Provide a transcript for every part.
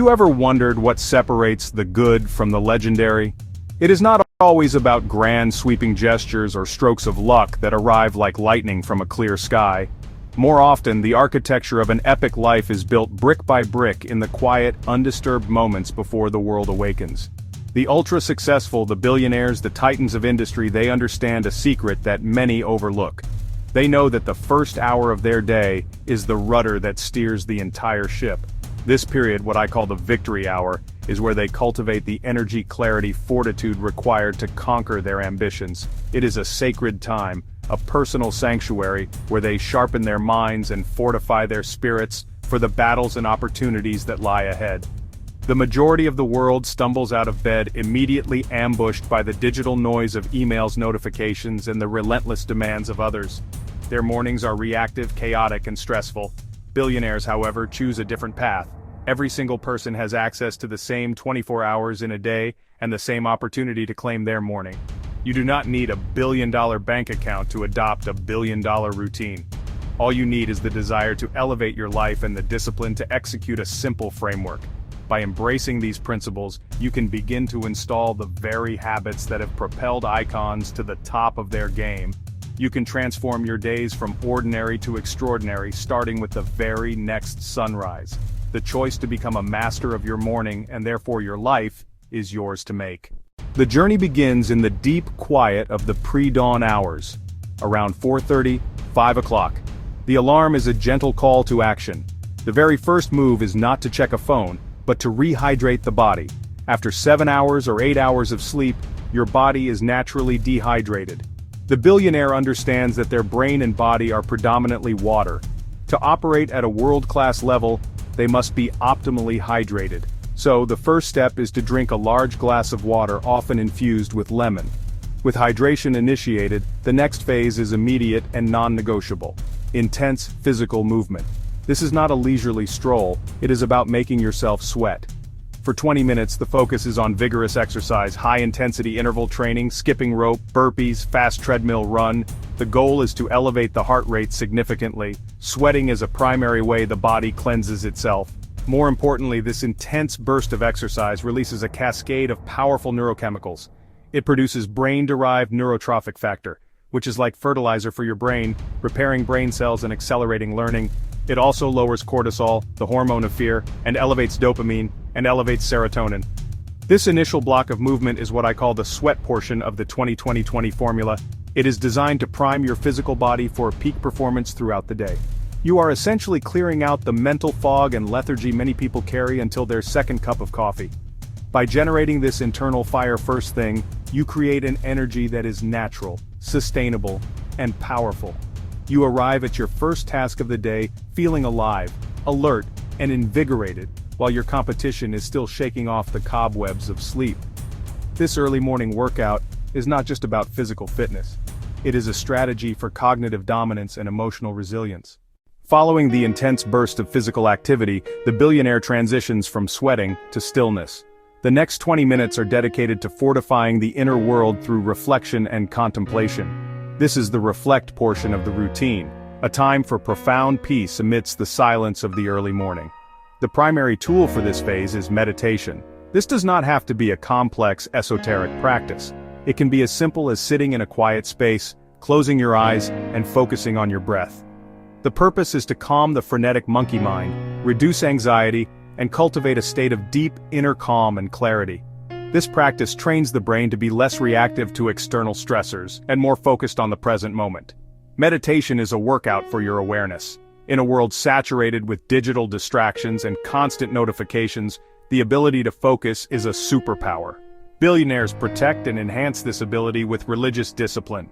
You ever wondered what separates the good from the legendary? It is not always about grand sweeping gestures or strokes of luck that arrive like lightning from a clear sky. More often, the architecture of an epic life is built brick by brick in the quiet, undisturbed moments before the world awakens. The ultra-successful, the billionaires, the titans of industry, they understand a secret that many overlook. They know that the first hour of their day is the rudder that steers the entire ship. This period, what I call the victory hour, is where they cultivate the energy, clarity, fortitude required to conquer their ambitions. It is a sacred time, a personal sanctuary, where they sharpen their minds and fortify their spirits for the battles and opportunities that lie ahead. The majority of the world stumbles out of bed immediately ambushed by the digital noise of emails, notifications, and the relentless demands of others. Their mornings are reactive, chaotic, and stressful. Billionaires, however, choose a different path. Every single person has access to the same 24 hours in a day and the same opportunity to claim their morning. You do not need a billion-dollar bank account to adopt a billion-dollar routine. All you need is the desire to elevate your life and the discipline to execute a simple framework. By embracing these principles, you can begin to install the very habits that have propelled icons to the top of their game. You can transform your days from ordinary to extraordinary, starting with the very next sunrise. The choice to become a master of your morning, and therefore your life, is yours to make. The journey begins in the deep quiet of the pre-dawn hours. Around 4:30, 5 o'clock. The alarm is a gentle call to action. The very first move is not to check a phone, but to rehydrate the body. After 7 hours or 8 hours of sleep, your body is naturally dehydrated. The billionaire understands that their brain and body are predominantly water. To operate at a world-class level, they must be optimally hydrated. So, the first step is to drink a large glass of water, often infused with lemon. With hydration initiated, the next phase is immediate and non-negotiable. Intense physical movement. This is not a leisurely stroll, it is about making yourself sweat. For 20 minutes, the focus is on vigorous exercise, high-intensity interval training, skipping rope, burpees, fast treadmill run. The goal is to elevate the heart rate significantly. Sweating is a primary way the body cleanses itself. More importantly, this intense burst of exercise releases a cascade of powerful neurochemicals. It produces brain-derived neurotrophic factor, which is like fertilizer for your brain, repairing brain cells and accelerating learning. It also lowers cortisol, the hormone of fear, and elevates dopamine, and elevates serotonin. This initial block of movement is what I call the sweat portion of the 20-20-20 formula. It is designed to prime your physical body for peak performance throughout the day. You are essentially clearing out the mental fog and lethargy many people carry until their second cup of coffee. By generating this internal fire first thing, you create an energy that is natural, sustainable, and powerful. You arrive at your first task of the day feeling alive, alert, and invigorated, while your competition is still shaking off the cobwebs of sleep. This early morning workout is not just about physical fitness. It is a strategy for cognitive dominance and emotional resilience. Following the intense burst of physical activity, the billionaire transitions from sweating to stillness. The next 20 minutes are dedicated to fortifying the inner world through reflection and contemplation. This is the reflect portion of the routine, a time for profound peace amidst the silence of the early morning. The primary tool for this phase is meditation. This does not have to be a complex, esoteric practice. It can be as simple as sitting in a quiet space, closing your eyes, and focusing on your breath. The purpose is to calm the frenetic monkey mind, reduce anxiety, and cultivate a state of deep inner calm and clarity. This practice trains the brain to be less reactive to external stressors and more focused on the present moment. Meditation is a workout for your awareness. In a world saturated with digital distractions and constant notifications, the ability to focus is a superpower. Billionaires protect and enhance this ability with religious discipline.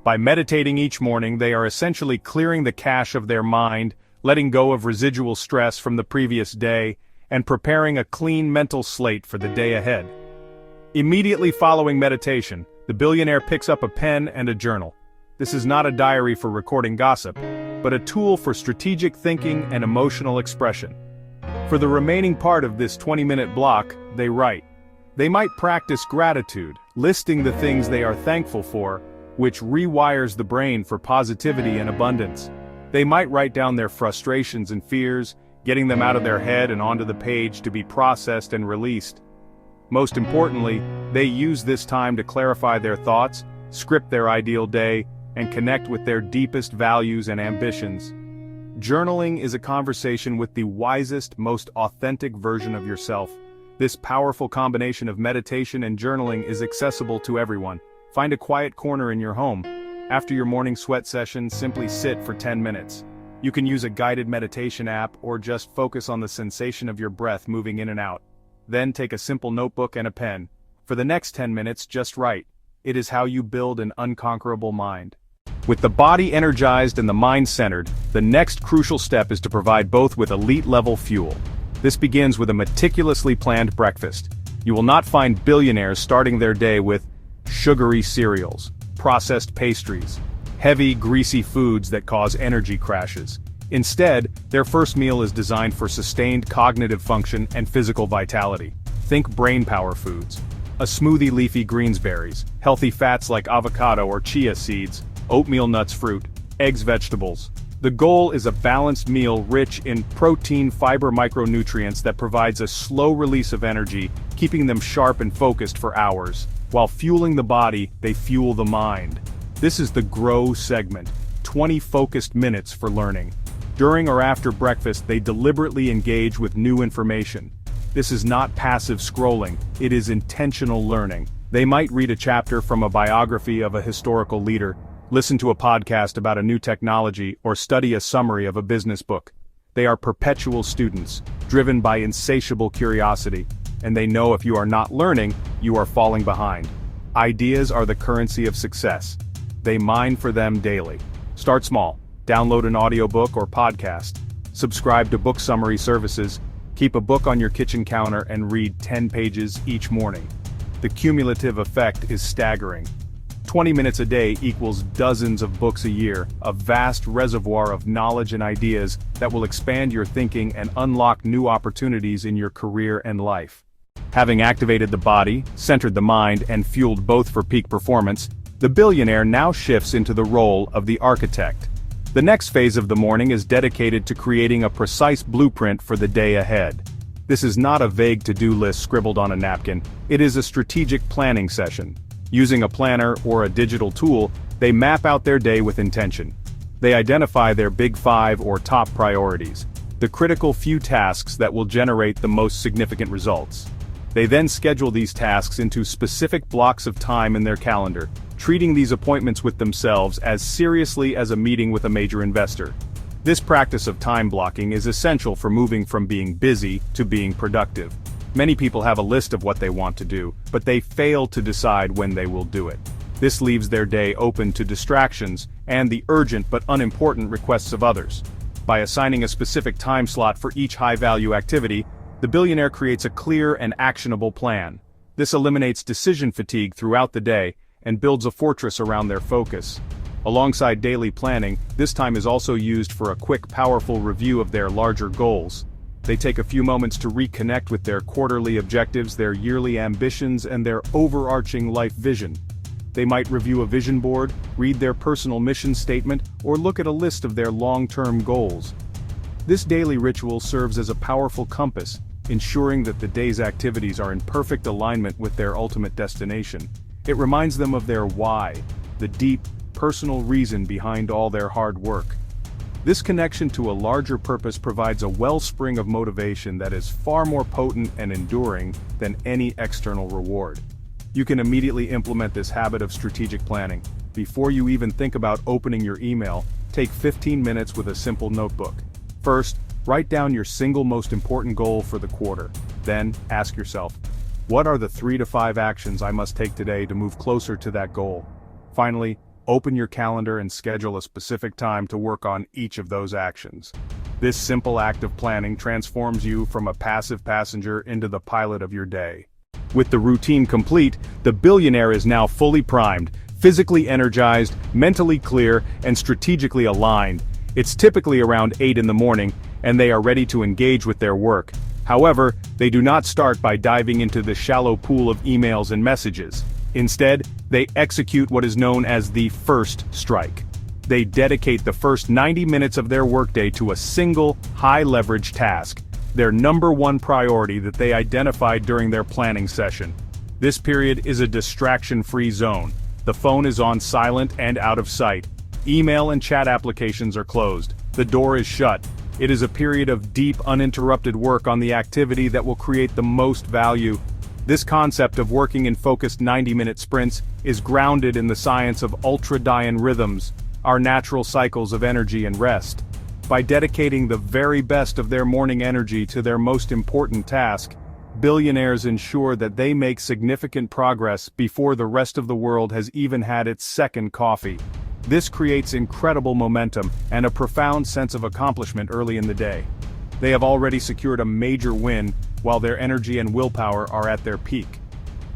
By meditating each morning, they are essentially clearing the cache of their mind, letting go of residual stress from the previous day, and preparing a clean mental slate for the day ahead. Immediately following meditation, the billionaire picks up a pen and a journal. This is not a diary for recording gossip, but a tool for strategic thinking and emotional expression. For the remaining part of this 20-minute block, they write. They might practice gratitude, listing the things they are thankful for, which rewires the brain for positivity and abundance. They might write down their frustrations and fears, getting them out of their head and onto the page to be processed and released. Most importantly, they use this time to clarify their thoughts, script their ideal day, and connect with their deepest values and ambitions. Journaling is a conversation with the wisest, most authentic version of yourself. This powerful combination of meditation and journaling is accessible to everyone. Find a quiet corner in your home. After your morning sweat session, simply sit for 10 minutes. You can use a guided meditation app or just focus on the sensation of your breath moving in and out. Then take a simple notebook and a pen. For the next 10 minutes, just write. It is how you build an unconquerable mind. With the body energized and the mind centered, the next crucial step is to provide both with elite-level fuel. This begins with a meticulously planned breakfast. You will not find billionaires starting their day with sugary cereals, processed pastries, heavy, greasy foods that cause energy crashes. Instead, their first meal is designed for sustained cognitive function and physical vitality. Think brain power foods. A smoothie leafy greensberries, healthy fats like avocado or chia seeds, oatmeal nuts fruit, eggs vegetables. The goal is a balanced meal rich in protein fiber micronutrients that provides a slow release of energy, keeping them sharp and focused for hours. While fueling the body, they fuel the mind. This is the Grow segment, 20 focused minutes for learning. During or after breakfast, they deliberately engage with new information. This is not passive scrolling, it is intentional learning. They might read a chapter from a biography of a historical leader, listen to a podcast about a new technology, or study a summary of a business book. They are perpetual students, driven by insatiable curiosity, and they know if you are not learning, you are falling behind. Ideas are the currency of success. They mine for them daily. Start small. Download an audiobook or podcast. Subscribe to book summary services. Keep a book on your kitchen counter and read 10 pages each morning. The cumulative effect is staggering. 20 minutes a day equals dozens of books a year, a vast reservoir of knowledge and ideas that will expand your thinking and unlock new opportunities in your career and life. Having activated the body, centered the mind, and fueled both for peak performance, the billionaire now shifts into the role of the architect. The next phase of the morning is dedicated to creating a precise blueprint for the day ahead. This is not a vague to-do list scribbled on a napkin, it is a strategic planning session. Using a planner or a digital tool, they map out their day with intention. They identify their big five or top priorities, the critical few tasks that will generate the most significant results. They then schedule these tasks into specific blocks of time in their calendar, treating these appointments with themselves as seriously as a meeting with a major investor. This practice of time blocking is essential for moving from being busy to being productive. Many people have a list of what they want to do, but they fail to decide when they will do it. This leaves their day open to distractions and the urgent but unimportant requests of others. By assigning a specific time slot for each high-value activity, the billionaire creates a clear and actionable plan. This eliminates decision fatigue throughout the day and builds a fortress around their focus. Alongside daily planning, this time is also used for a quick, powerful review of their larger goals. They take a few moments to reconnect with their quarterly objectives, their yearly ambitions, and their overarching life vision. They might review a vision board, read their personal mission statement, or look at a list of their long-term goals. This daily ritual serves as a powerful compass, ensuring that the day's activities are in perfect alignment with their ultimate destination. It reminds them of their why, the deep, personal reason behind all their hard work. This connection to a larger purpose provides a wellspring of motivation that is far more potent and enduring than any external reward. You can immediately implement this habit of strategic planning. Before you even think about opening your email, take 15 minutes with a simple notebook. First, write down your single most important goal for the quarter. Then, ask yourself, what are the 3 to 5 actions I must take today to move closer to that goal? Finally, open your calendar and schedule a specific time to work on each of those actions. This simple act of planning transforms you from a passive passenger into the pilot of your day. With the routine complete, the billionaire is now fully primed, physically energized, mentally clear, and strategically aligned. It's typically around 8 in the morning, and they are ready to engage with their work. However, they do not start by diving into the shallow pool of emails and messages. Instead, they execute what is known as the first strike. They dedicate the first 90 minutes of their workday to a single, high-leverage task, their number one priority that they identified during their planning session. This period is a distraction-free zone. The phone is on silent and out of sight. Email and chat applications are closed. The door is shut. It is a period of deep, uninterrupted work on the activity that will create the most value. This concept of working in focused 90-minute sprints is grounded in the science of ultradian rhythms, our natural cycles of energy and rest. By dedicating the very best of their morning energy to their most important task, billionaires ensure that they make significant progress before the rest of the world has even had its second coffee. This creates incredible momentum and a profound sense of accomplishment early in the day. They have already secured a major win while their energy and willpower are at their peak.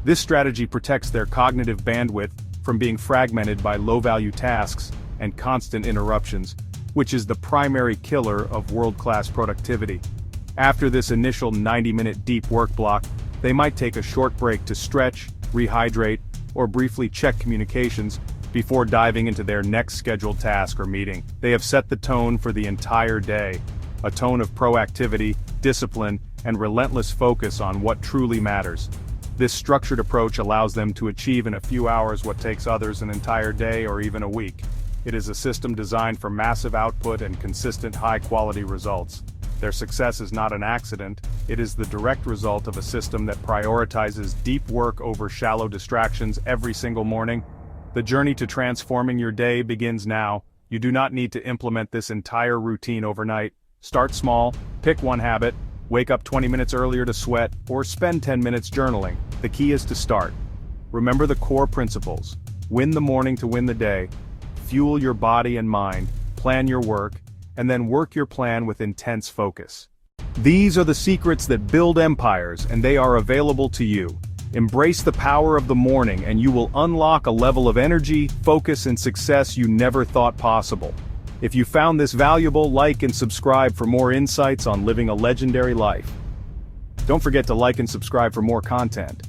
This strategy protects their cognitive bandwidth from being fragmented by low-value tasks and constant interruptions, which is the primary killer of world-class productivity. After this initial 90-minute deep work block, they might take a short break to stretch, rehydrate, or briefly check communications before diving into their next scheduled task or meeting. They have set the tone for the entire day, a tone of proactivity, discipline, and relentless focus on what truly matters. This structured approach allows them to achieve in a few hours what takes others an entire day or even a week. It is a system designed for massive output and consistent high-quality results. Their success is not an accident, it is the direct result of a system that prioritizes deep work over shallow distractions every single morning. The journey to transforming your day begins now. You do not need to implement this entire routine overnight. Start small, pick one habit, wake up 20 minutes earlier to sweat, or spend 10 minutes journaling. The key is to start. Remember the core principles. Win the morning to win the day. Fuel your body and mind, plan your work, and then work your plan with intense focus. These are the secrets that build empires, and they are available to you. Embrace the power of the morning and you will unlock a level of energy, focus, and success you never thought possible. If you found this valuable, like and subscribe for more insights on living a legendary life. Don't forget to like and subscribe for more content.